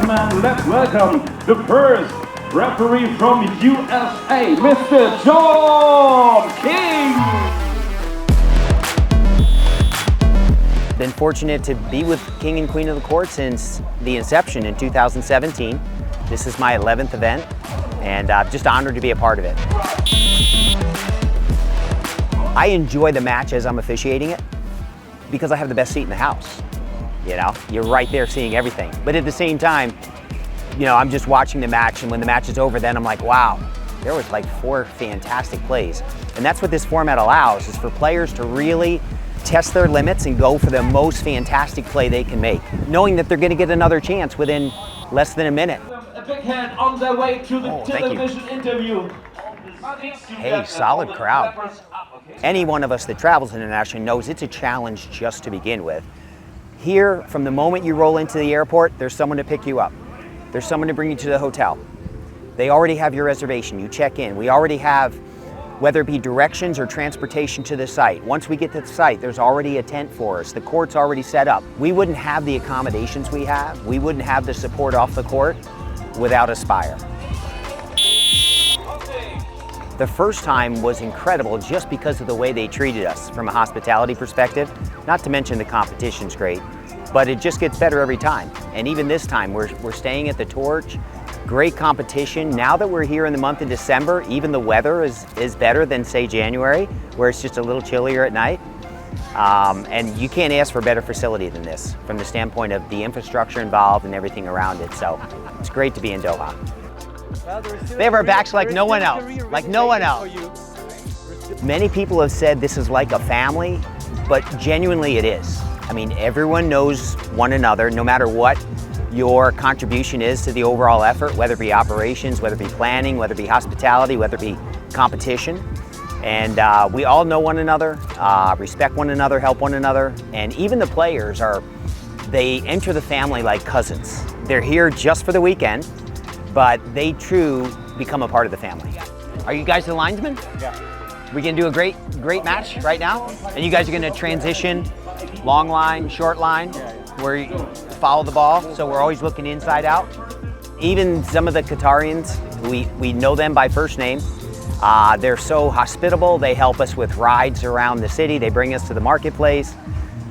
gentlemen, let's welcome the first referee from USA, Mr. John King. Been fortunate to be with King and Queen of the Court since the inception in 2017. This is my 11th event, and I'm just honored to be a part of it. I enjoy the match as I'm officiating it because I have the best seat in the house. You know, you're right there seeing everything. But at the same time, you know, I'm just watching the match, and when the match is over, then I'm like, wow, there was like 4 fantastic plays. And that's what this format allows, is for players to really test their limits and go for the most fantastic play they can make, knowing that they're going to get another chance within less than a minute. A big hand on their way to the television interview. Hey, solid crowd. Any one of us that travels internationally knows it's a challenge just to begin with. Here, from the moment you roll into the airport, there's someone to pick you up. There's someone to bring you to the hotel. They already have your reservation. You check in. We already have, whether it be directions or transportation to the site. Once we get to the site, there's already a tent for us. The court's already set up. We wouldn't have the accommodations we have. We wouldn't have the support off the court without Aspire. The first time was incredible just because of the way they treated us from a hospitality perspective. Not to mention the competition's great, but it just gets better every time. And even this time, we're staying at the Torch. Great competition. Now that we're here in the month of December, even the weather is better than, say, January, where it's just a little chillier at night. And you can't ask for a better facility than this from the standpoint of the infrastructure involved and everything around it. So it's great to be in Doha. They have our backs like no one else, like no one else. Many people have said this is like a family, but genuinely it is. I mean, everyone knows one another, no matter what your contribution is to the overall effort, whether it be operations, whether it be planning, whether it be hospitality, whether it be competition. And we all know one another, respect one another, help one another. And even the players they enter the family like cousins. They're here just for the weekend, but they too become a part of the family. Are you guys the linesmen? Yeah. We can do a great match right now, and you guys are going to transition long line, short line, where you follow the ball. So we're always looking inside out. Even some of the Qatarians, we know them by first name. They're so hospitable. They help us with rides around the city. They bring us to the marketplace.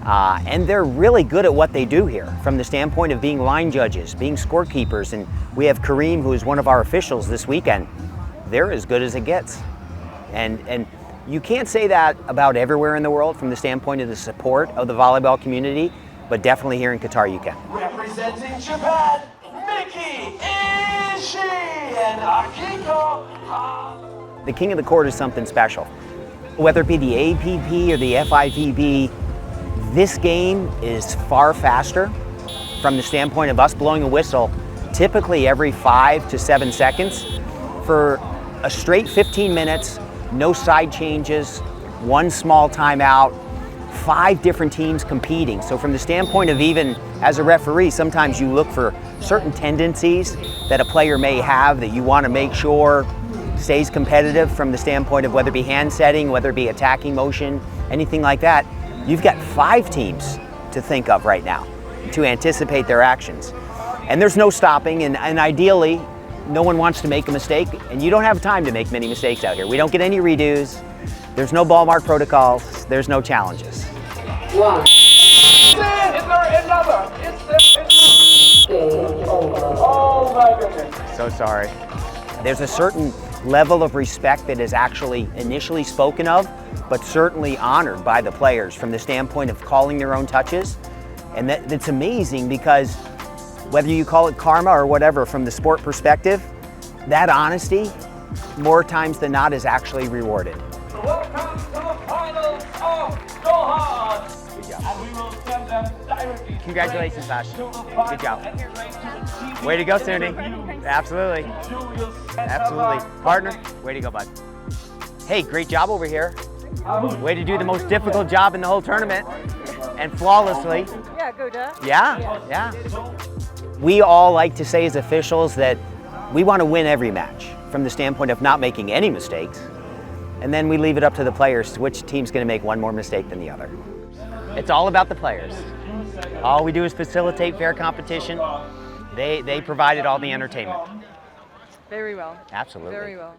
And they're really good at what they do here from the standpoint of being line judges, being scorekeepers. And we have Kareem, who is one of our officials this weekend. They're as good as it gets. And you can't say that about everywhere in the world from the standpoint of the support of the volleyball community, but definitely here in Qatar you can. Representing Japan, Miki Ishii and Akiko. The King of the Court is something special. Whether it be the APP or the FIVB, this game is far faster from the standpoint of us blowing a whistle typically every 5 to 7 seconds for a straight 15 minutes, no side changes, 1 small timeout, 5 different teams competing. So from the standpoint of even as a referee, sometimes you look for certain tendencies that a player may have that you want to make sure stays competitive from the standpoint of whether it be hand setting, whether it be attacking motion, anything like that. You've got 5 teams to think of right now to anticipate their actions. And there's no stopping, and ideally, no one wants to make a mistake, and you don't have time to make many mistakes out here. We don't get any redos, there's no ball mark protocols, there's no challenges. One. Is there another? Oh my goodness. So sorry. There's a certain level of respect that is actually initially spoken of, but certainly honored by the players from the standpoint of calling their own touches. And that's amazing because whether you call it karma or whatever from the sport perspective, that honesty, more times than not, is actually rewarded. Welcome to the finals of Doha. Good job. And we will send them directly. Congratulations, Vash. To the final. Good job. And here's right to the TV Way to go, Suni. interview. Absolutely. Julius Absolutely. Partner, way to go, bud. Hey, great job over here. Way to do the most difficult job in the whole tournament, and flawlessly. Yeah, go Duh. Yeah. We all like to say as officials that we want to win every match from the standpoint of not making any mistakes, and then we leave it up to the players which team's going to make one more mistake than the other. It's all about the players. All we do is facilitate fair competition. They provided all the entertainment. Very well. Absolutely. Very well.